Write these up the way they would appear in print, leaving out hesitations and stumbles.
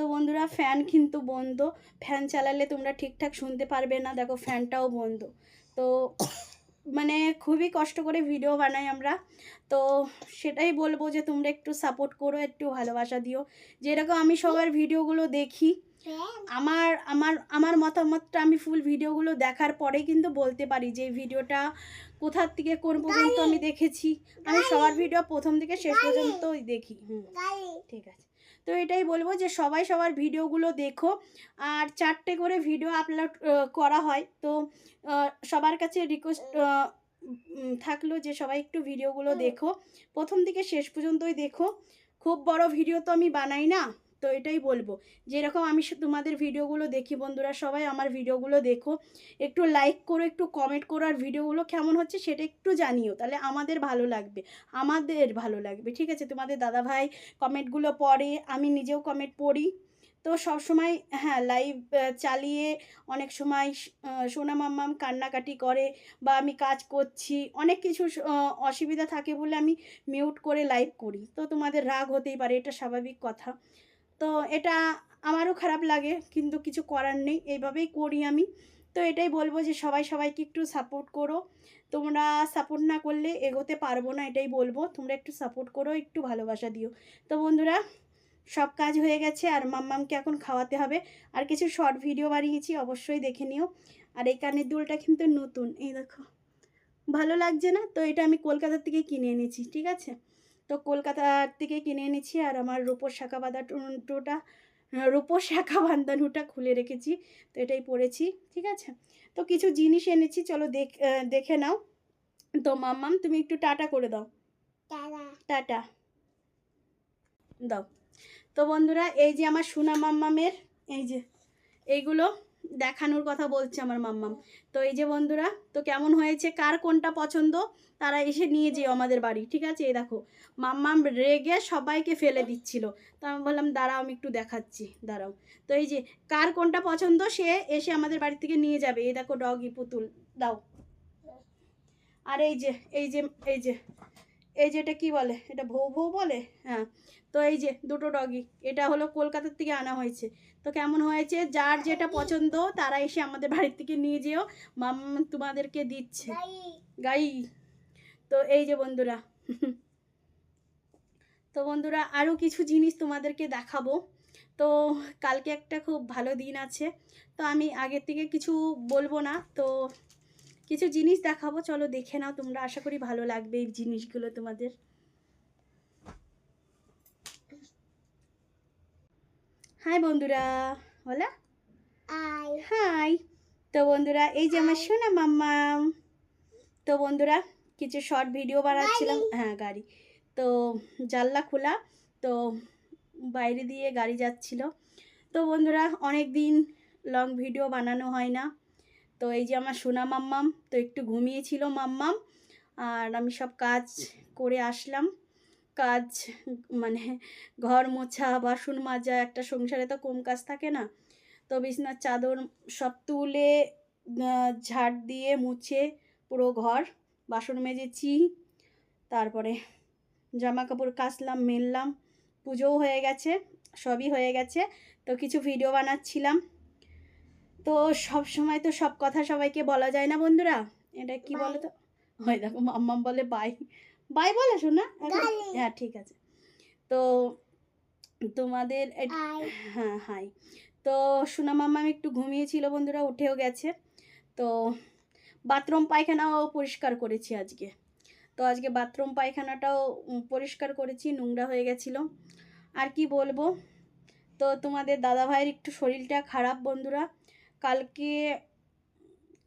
তো বন্ধুরা ফ্যান কিন্তু বন্ধ, ফ্যান চালালে তোমরা ঠিকঠাক শুনতে পারবে না, দেখো ফ্যানটাও বন্ধ। তো মানে খুবই কষ্ট করে ভিডিও বানাই আমরা। তো সেটাই বলবো যে তোমরা একটু সাপোর্ট করো, একটু ভালোবাসা দিও। যেরকম আমি সবার ভিডিওগুলো দেখি, আমার আমার আমার মতামতটা আমি ফুল ভিডিওগুলো দেখার পরেই কিন্তু বলতে পারি যে এই ভিডিওটা কোথার থেকে কোন পর্যন্ত আমি দেখেছি। আমি সবার ভিডিও প্রথম থেকে শেষ পর্যন্তই দেখি। ঠিক আছে। তো এটাই বলবো যে সবাই সবার ভিডিওগুলো দেখো। আর 4টে করে ভিডিও আপলোড করা হয়। তো সবার কাছে রিকোয়েস্ট থাকলো যে সবাই একটু ভিডিওগুলো দেখো, প্রথম থেকে শেষ পর্যন্তই দেখো। খুব বড় ভিডিও তো আমি বানাই না। তো এটাই বলবো, যেরকম আমি তোমাদের ভিডিওগুলো দেখি বন্ধুরা, সবাই আমার ভিডিওগুলো দেখো, একটু লাইক করো, একটু কমেন্ট করো, আর ভিডিওগুলো কেমন হচ্ছে সেটা একটু জানিও, তাহলে আমাদের ভালো লাগবে, ঠিক আছে? তোমাদের দাদাভাই কমেন্টগুলো পড়ে, আমি নিজেও কমেন্ট পড়ি। তো সবসময় হ্যাঁ, লাইভ চালিয়ে অনেক সময় সোনা মাম্মাম কান্নাকাটি করে, বা আমি কাজ করছি, অনেক কিছু অসুবিধা থাকে বলে আমি মিউট করে লাইভ করি। তো তোমাদের রাগ হতেই পারে, এটা স্বাভাবিক কথা। তো এটা আমারও খারাপ লাগে, কিন্তু কিছু করার নেই, এইভাবেই করি আমি। তো এটাই বলবো যে সবাই সবাইকে একটু সাপোর্ট করো। তোমরা সাপোর্ট না করলে এগোতে পারবো না, এটাই বলবো। তোমরা একটু সাপোর্ট করো, একটু ভালোবাসা দিও। তো বন্ধুরা, সব কাজ হয়ে গেছে, আর মাম্মামকে এখন খাওয়াতে হবে। আর কিছু শর্ট ভিডিও বানিয়েছি, অবশ্যই দেখে নিও। আর এই কানের দুলটা কিন্তু নতুন, এই দেখো, ভালো লাগছে না? তো এটা আমি কলকাতার থেকে কিনে এনেছি, ঠিক আছে? তো কলকাতার থেকে কিনে এনেছি। আর আমার রূপোর শাঁখা বাঁধানোটা, রূপোর শাঁখা বাঁধানোটা খুলে রেখেছি, তো এটাই পরেছি, ঠিক আছে? তো কিছু জিনিস এনেছি, চলো দেখে নাও। তো মাম্মাম তুমি একটু টাটা করে দাও, টাটা দাও। তো বন্ধুরা, এই যে আমার সোনা মাম্মামের, এই যে এইগুলো দেখানোর কথা বলছে আমার মাম্মাম। তো এই যে বন্ধুরা, তো কেমন হয়েছে, কার কোনটা পছন্দ তারা এসে নিয়ে যেও আমাদের বাড়ি, ঠিক আছে? এই দেখো, মাম্মাম রেগে সবাইকে ফেলে দিচ্ছিল। তো আমি বললাম দাঁড়াও, আমি একটু দেখাচ্ছি, দাঁড়াও। তো এই যে কার কোনটা পছন্দ সে এসে আমাদের বাড়ি থেকে নিয়ে যাবে। এই দেখো ডগি পুতুল, দাও। আর এই যে এই যে এই যে এই যে এটা কি বলে, এটা ভৌ ভৌ বলে, হ্যাঁ। তো এই যে দুটো ডগি, এটা হলো কলকাতার থেকে আনা হয়েছে। তো কেমন হয়েছে, যার যেটা পছন্দ তারা এসে আমাদের বাড়ির থেকে নিয়ে যেও, তোমাদেরকে দিচ্ছে গাই। তো এই যে বন্ধুরা, তো বন্ধুরা আরও কিছু জিনিস তোমাদেরকে দেখাবো। তো কালকে একটা খুব ভালো দিন আছে, তো আমি আগের থেকে কিছু বলবো না, তো কিছু জিনিস দেখাবো, চলো দেখে নাও তোমরা, আশা করি ভালো লাগবে এই জিনিসগুলো তোমাদের। হাই বন্ধুরা, বলা হাই। তো বন্ধুরা, এই যে আমার সোনা মাম্মাম। তো বন্ধুরা, কিছু শর্ট ভিডিও বানাচ্ছিলাম, হ্যাঁ গাড়ি, তো জানলা খোলা, তো বাইরে দিয়ে গাড়ি যাচ্ছিল। তো বন্ধুরা, অনেক দিন লং ভিডিও বানানো হয় না। তো এই যে আমার সোনা মাম্মাম, তো একটু ঘুমিয়েছিল মাম্মাম, আর আমি সব কাজ করে আসলাম। কাজ মানে ঘর মোছা, বাসন মাজা, একটা সংসারে তো কম কাজ থাকে না। তো বিছনার চাদর সব তুলে ঝাড় দিয়ে মুছে পুরো ঘর, বাসন মেজেছি, তারপরে জামা কাপড় কাচলাম, মেললাম, পুজোও হয়ে গেছে, সবই হয়ে গেছে। তো কিছু ভিডিও বানাচ্ছিলাম। তো সব সময় তো সব কথা সবাইকে বলা যায় না বন্ধুরা, এটা কি বলো তো, হয় দেখো মাম্মাম বলে বাই, বাই বলে শোনা, হ্যাঁ ঠিক আছে। তো তোমাদের হ্যাঁ হাই। তো সোনা মাম্মাম একটু ঘুমিয়েছিল বন্ধুরা, উঠেও গেছে। তো বাথরুম পায়খানাও পরিষ্কার করেছি আজকে। তো আজকে বাথরুম পায়খানাটাও পরিষ্কার করেছি, নোংরা হয়ে গেছিলো। আর কি বলবো, তো তোমাদের দাদাভাইয়ের একটু শরীরটা খারাপ বন্ধুরা, কালকে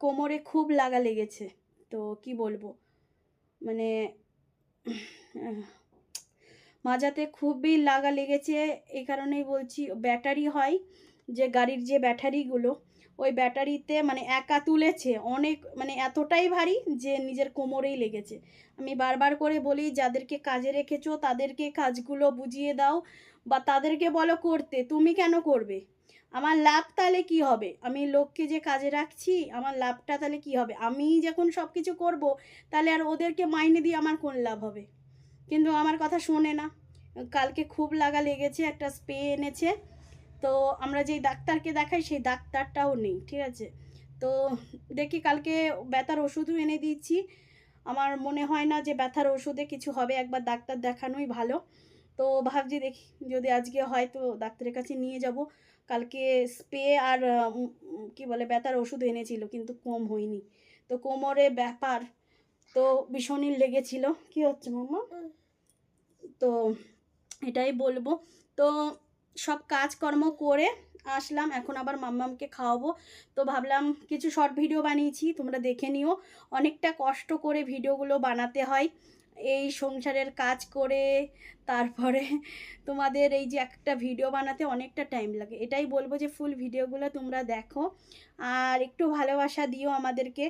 কোমরে খুব লাগা লেগেছে। তো কি বলবো, মানে মাজাতে খুবই লাগা লেগেছে। এই কারণেই বলছি, ব্যাটারি হয় যে গাড়ির যে ব্যাটারিগুলো, ওই ব্যাটারিতে মানে একা তুলেছে অনেক, মানে এতটাই ভারী যে নিজের কোমরেই লেগেছে। আমি বারবার করে বলি, যাদেরকে কাজে রেখেছো তাদেরকে কাজগুলো বুঝিয়ে দাও, বা তাদেরকে বলো করতে, তুমি কেন করবে? আমার লাভ তাহলে কি হবে? আমি লোককে যে কাজে রাখছি, আমার লাভটা তাহলে কি হবে? আমি যখন সব কিছু করবো, তাহলে আর ওদেরকে মাইনে দিয়ে আমার কোন লাভ হবে? কিন্তু আমার কথা শোনে না। কালকে খুব লাগা লেগেছে, একটা স্প্রে এনেছে, তো আমরা যেই ডাক্তারকে দেখাই সেই ডাক্তারটাও নেই, ঠিক আছে। তো দেখি কালকে ব্যথার ওষুধও এনে দিয়েছি। আমার মনে হয় না যে ব্যথার ওষুধে কিছু হবে, একবার ডাক্তার দেখানোই ভালো। তো ভাবছি দেখি যদি আজকে হয় তো ডাক্তারের কাছে নিয়ে যাব। কালকে স্প্রে আর কী বলে ব্যথার ওষুধ এনেছিল কিন্তু কম হয়নি। তো কোমরে ব্যাপার তো ভীষণই লেগেছিল। কি হচ্ছে মাম্মা? তো এটাই বলবো। তো সব কাজকর্ম করে আসলাম, এখন আবার মাম্মামকে খাওয়াবো। তো ভাবলাম কিছু শর্ট ভিডিও বানিয়েছি, তোমরা দেখে নিও। অনেকটা কষ্ট করে ভিডিওগুলো বানাতে হয়, এই সংসারের কাজ করে তারপরে তোমাদের এই যে একটা ভিডিও বানাতে অনেকটা টাইম লাগে। এটাই বলবো যে ফুল ভিডিওগুলো তোমরা দেখো আর একটু ভালোবাসা দিও আমাদেরকে।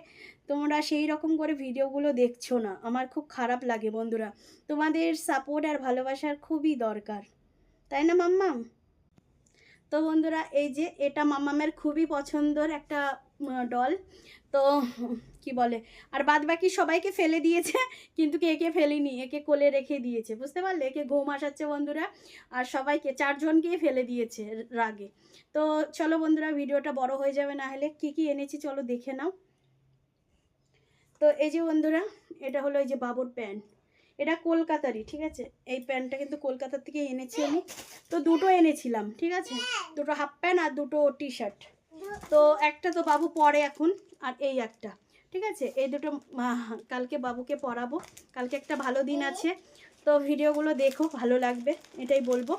তোমরা সেই রকম করে ভিডিওগুলো দেখছো না, আমার খুব খারাপ লাগে বন্ধুরা। তোমাদের সাপোর্ট আর ভালোবাসার খুবই দরকার, তাই না মাম্মাম? তো বন্ধুরা এই যে এটা মাম্মামের খুবই পছন্দের একটা ডল। তো কি বলে আর বাদ বাকি সবাইকে ফেলে দিয়েছে, কিন্তু একে ফেলেনি, একে কোলে রেখে দিয়েছে, বুঝতে পারলে? একে ঘুম আসাচ্ছে বন্ধুরা, আর সবাইকে 4 জনকেই ফেলে দিয়েছে রাগে। তো চলো বন্ধুরা, ভিডিওটা বড় হয়ে যাবে না হলে। কি কি এনেছি চলো দেখে নাও। তো এই যে বন্ধুরা, এটা হলো এই যে বাবুর প্যান্ট, এটা কলকাতারই, ঠিক আছে। এই প্যান্টটা কিন্তু কলকাতার থেকে এনেছি আমি। তো দুটো এনেছিলাম, ঠিক আছে, দুটো হাফ প্যান্ট আর দুটো টি শার্ট। তো একটা তো বাবু পরে এখন, আর এই একটা, ঠিক আছে। এই দুটো কালকে বাবুকে পরাবো, কালকে একটা ভালো দিন আছে। তো ভিডিওগুলো দেখো, ভালো লাগবে, এটাই বলবো।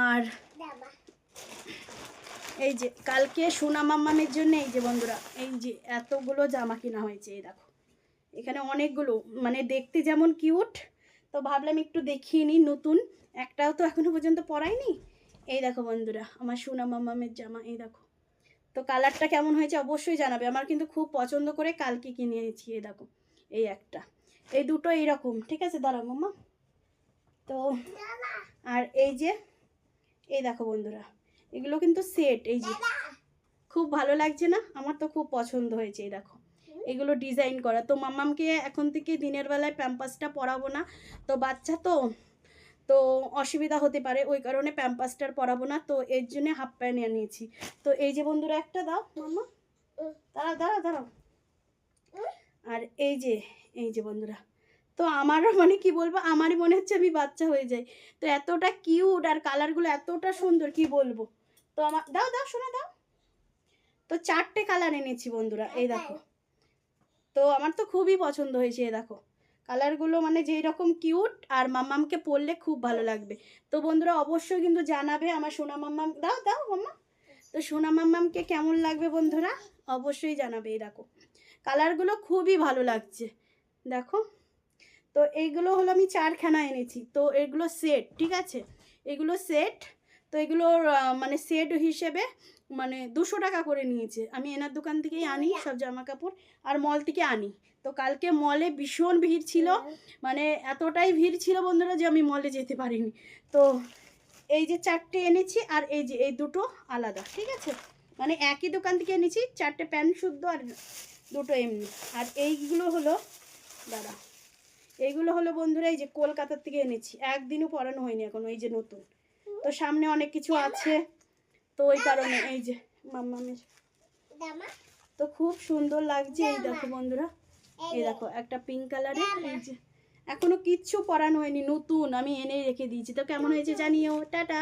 আর এই যে কালকে সোনা মাম্মামের জন্য এই যে বন্ধুরা, এই যে এতগুলো জামা কিনা হয়েছে, এই দেখো এখানে অনেকগুলো, মানে দেখতে যেমন কিউট। তো ভাবলাম একটু দেখিয়ে নিই, নতুন একটাও তো এখনো পর্যন্ত পরাইনি। এই দেখো বন্ধুরা আমার সোনা মাম্মামের জামা, এই দেখো। তো কালারটা কেমন হয়েছে অবশ্যই জানাবে, আমার কিন্তু খুব পছন্দ করে কালকে কিনে এনেছি। এই দেখো এই একটা, এই দুটো এইরকম, ঠিক আছে। দাঁড়াও মাম্মা। তো আর এই যে এই দেখো বন্ধুরা, এগুলো কিন্তু সেট, এই যে খুব ভালো লাগছে না? আমার তো খুব পছন্দ হয়েছে। এই দেখো এগুলো ডিজাইন করা। তো মাম্মামকে এখন থেকে দিনের বেলায় প্যাম্পাসটা পরাবো না, তো বাচ্চা তো তো অসুবিধা হতে পারে, ওই কারণে প্যাম্পাসটার পরাবো না। তো এর জন্য হাফ প্যান্ট নিয়েছি। তো এই যে বন্ধুরা একটা দাও মাম্মা, দাঁড়াও দাঁড়াও দাঁড়াও। আর এই যে বন্ধুরা, তো আমারও মানে কি বলবো, আমারই মনে হচ্ছে আমি বাচ্চা হয়ে যাই। তো এতটা কিউট আর কালারগুলো এতটা সুন্দর, কি বলবো। তো আমার দাও দাও শোনা দাও। তো 4টে কালার এনেছি বন্ধুরা, এই দেখো। তো আমার তো খুবই পছন্দ হয়েছে, এই দেখো কালারগুলো, মানে যেই রকম কিউট, আর মাম্মামকে পরলে খুব ভালো লাগবে। তো বন্ধুরা অবশ্যই কিন্তু জানাবে আমার সোনা মাম্মাম, দাও দাও মাম্মা। তো সোনা মাম্মামকে কেমন লাগবে বন্ধুরা অবশ্যই জানাবে। এই দেখো কালারগুলো খুবই ভালো লাগছে, দেখো। তো এইগুলো হলো আমি 4খানা এনেছি। তো এগুলো সেট, ঠিক আছে, এগুলো সেট। তো এগুলোর মানে সেট হিসেবে মানে 200 টাকা করে নিয়েছে। আমি এনার দোকান থেকেই আনি সব জামা কাপড়, আর মল থেকে আনি। তো কালকে মলে ভীষণ ভিড় ছিল, মানে এতটাই ভিড় ছিল বন্ধুরা যে আমি মলে যেতে পারিনি। তো এই যে 4টে এনেছি, আর এই যে এই দুটো আলাদা, ঠিক আছে, মানে একই দোকান থেকে এনেছি। 4টে প্যান্ট শুদ্ধ আর দুটো এমনি। আর এইগুলো হলো, দাঁড়া, এইগুলো হলো বন্ধুরা এই যে কলকাতার থেকে এনেছি, একদিনও পরানো হয়নি এখন, এই যে নতুন। তো সামনে অনেক কিছু আছে, তো ওই কারণে এই যে মাম্মামের, তো খুব সুন্দর লাগছে। এই দেখো বন্ধুরা, এই দেখো একটা পিঙ্ক কালারের, এই যে এখনো কিচ্ছু পরানো হয়নি, নতুন আমি এনে রেখে দিয়েছি। তো কেমন হয়েছে জানিও, টাটা।